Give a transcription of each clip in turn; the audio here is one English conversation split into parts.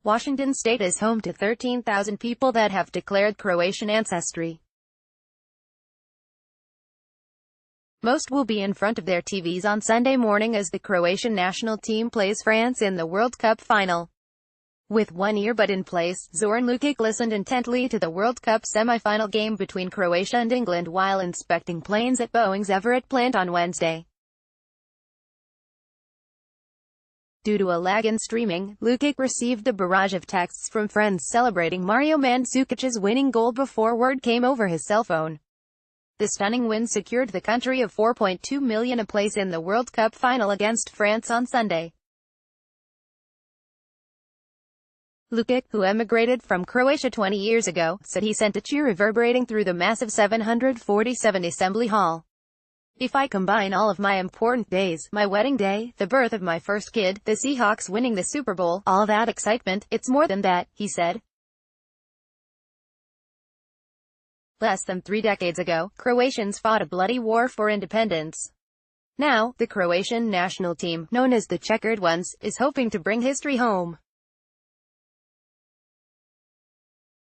Washington state is home to 13,000 people that have declared Croatian ancestry. Most will be in front of their TVs on Sunday morning as the Croatian national team plays France in the World Cup final. With one earbud in place, Zoran Lukic listened intently to the World Cup semi-final game between Croatia and England while inspecting planes at Boeing's Everett plant on Wednesday. Due to a lag in streaming, Lukic received a barrage of texts from friends celebrating Mario Mandzukic's winning goal before word came over his cell phone. The stunning win secured the country of 4.2 million a place in the World Cup final against France on Sunday. Lukic, who emigrated from Croatia 20 years ago, said he sent a cheer reverberating through the massive 747 Assembly Hall. "If I combine all of my important days, my wedding day, the birth of my first kid, the Seahawks winning the Super Bowl, all that excitement, it's more than that," he said. Less than 3 decades ago, Croatians fought a bloody war for independence. Now, the Croatian national team, known as the Checkered Ones, is hoping to bring history home.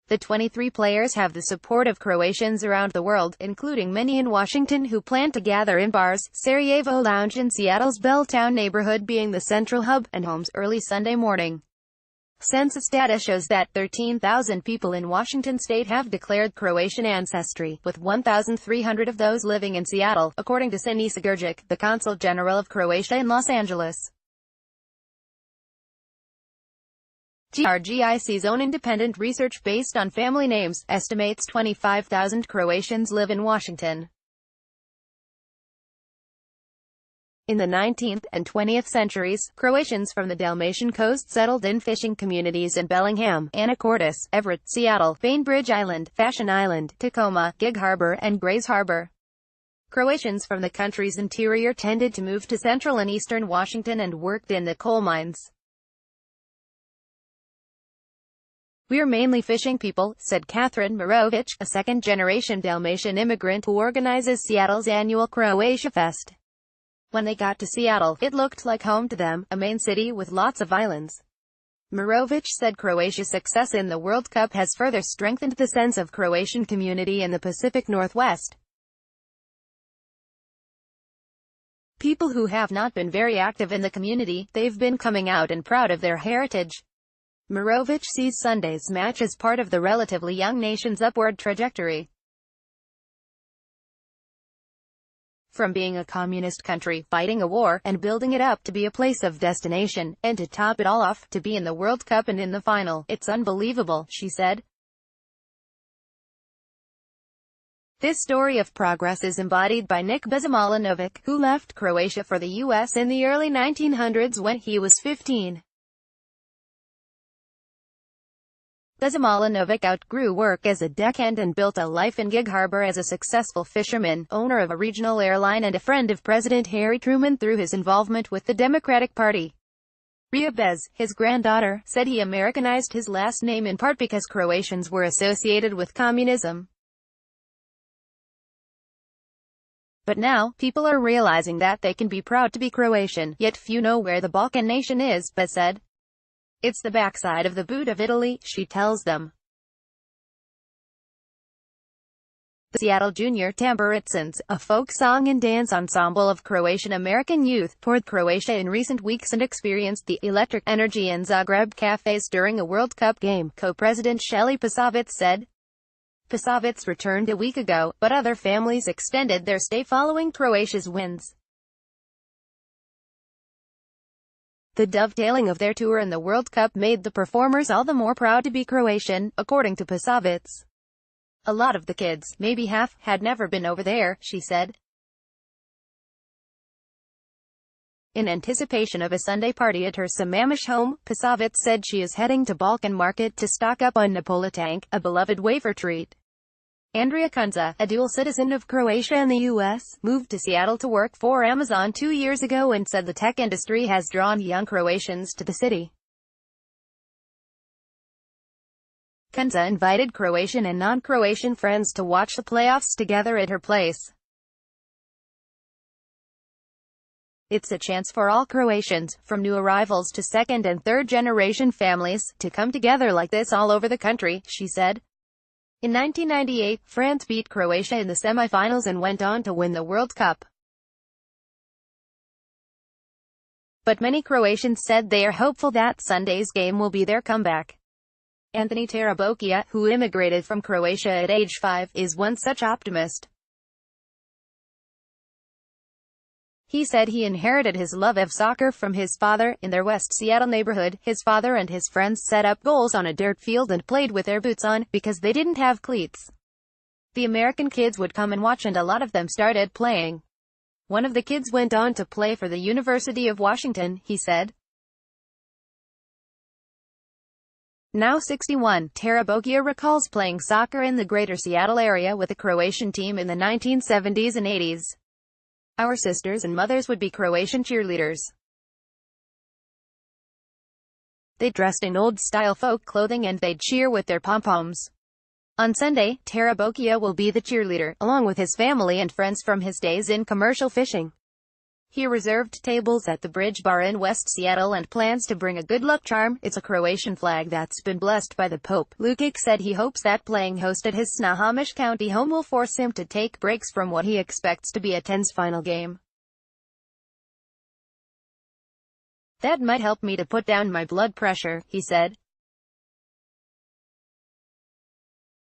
The 23 players have the support of Croatians around the world, including many in Washington who plan to gather in bars, Sarajevo Lounge in Seattle's Belltown neighborhood being the central hub, and homes early Sunday morning. Census data shows that 13,000 people in Washington state have declared Croatian ancestry, with 1,300 of those living in Seattle, according to Sinisa Grgic, the Consul General of Croatia in Los Angeles. GRGIC's own independent research based on family names estimates 25,000 Croatians live in Washington. In the 19th and 20th centuries, Croatians from the Dalmatian coast settled in fishing communities in Bellingham, Anacortes, Everett, Seattle, Bainbridge Island, Fashion Island, Tacoma, Gig Harbor, and Grays Harbor. Croatians from the country's interior tended to move to central and eastern Washington and worked in the coal mines. "We're mainly fishing people," said Catherine Mirovic, a second-generation Dalmatian immigrant who organizes Seattle's annual Croatia Fest. "When they got to Seattle, it looked like home to them, a main city with lots of islands." Mirovic said Croatia's success in the World Cup has further strengthened the sense of Croatian community in the Pacific Northwest. "People who have not been very active in the community, they've been coming out and proud of their heritage." Mirovic sees Sunday's match as part of the relatively young nation's upward trajectory. From being a communist country, fighting a war, and building it up to be a place of destination, and to top it all off, to be in the World Cup and in the final, it's unbelievable, she said. This story of progress is embodied by Nik Bezimalovic, who left Croatia for the U.S. in the early 1900s when he was 15. Bezimalovic outgrew work as a deckhand and built a life in Gig Harbor as a successful fisherman, owner of a regional airline and a friend of President Harry Truman through his involvement with the Democratic Party. Ria Bez, his granddaughter, said he Americanized his last name in part because Croatians were associated with communism. But now, people are realizing that they can be proud to be Croatian, yet few know where the Balkan nation is, Bez said. "It's the backside of the boot of Italy," she tells them. The Seattle Junior Tamburitsans, a folk song and dance ensemble of Croatian-American youth, toured Croatia in recent weeks and experienced the electric energy in Zagreb cafes during a World Cup game, co-president Shelley Pasovic said. Pasovic returned a week ago, but other families extended their stay following Croatia's wins. The dovetailing of their tour and the World Cup made the performers all the more proud to be Croatian, according to Pasovic. "A lot of the kids, maybe half, had never been over there," she said. In anticipation of a Sunday party at her Sammamish home, Pasovic said she is heading to Balkan Market to stock up on Napolitank, a beloved wafer treat. Andrea Kunza, a dual citizen of Croatia and the U.S., moved to Seattle to work for Amazon 2 years ago and said the tech industry has drawn young Croatians to the city. Kunza invited Croatian and non-Croatian friends to watch the playoffs together at her place. It's a chance for all Croatians, from new arrivals to second and third generation families, to come together like this all over the country, she said. In 1998, France beat Croatia in the semi-finals and went on to win the World Cup. But many Croatians said they are hopeful that Sunday's game will be their comeback. Anthony Tarabokia, who immigrated from Croatia at age 5, is one such optimist. He said he inherited his love of soccer from his father. In their West Seattle neighborhood, his father and his friends set up goals on a dirt field and played with their boots on, because they didn't have cleats. The American kids would come and watch, and a lot of them started playing. One of the kids went on to play for the University of Washington, he said. Now 61, Tarabokia recalls playing soccer in the greater Seattle area with the Croatian team in the 1970s and 80s. Our sisters and mothers would be Croatian cheerleaders. They dressed in old-style folk clothing and they'd cheer with their pom-poms. On Sunday, Tarabokia will be the cheerleader, along with his family and friends from his days in commercial fishing. He reserved tables at the Bridge Bar in West Seattle and plans to bring a good luck charm. It's a Croatian flag that's been blessed by the Pope. Lukic said he hopes that playing host at his Snohomish County home will force him to take breaks from what he expects to be a tense final game. That might help me to put down my blood pressure, he said.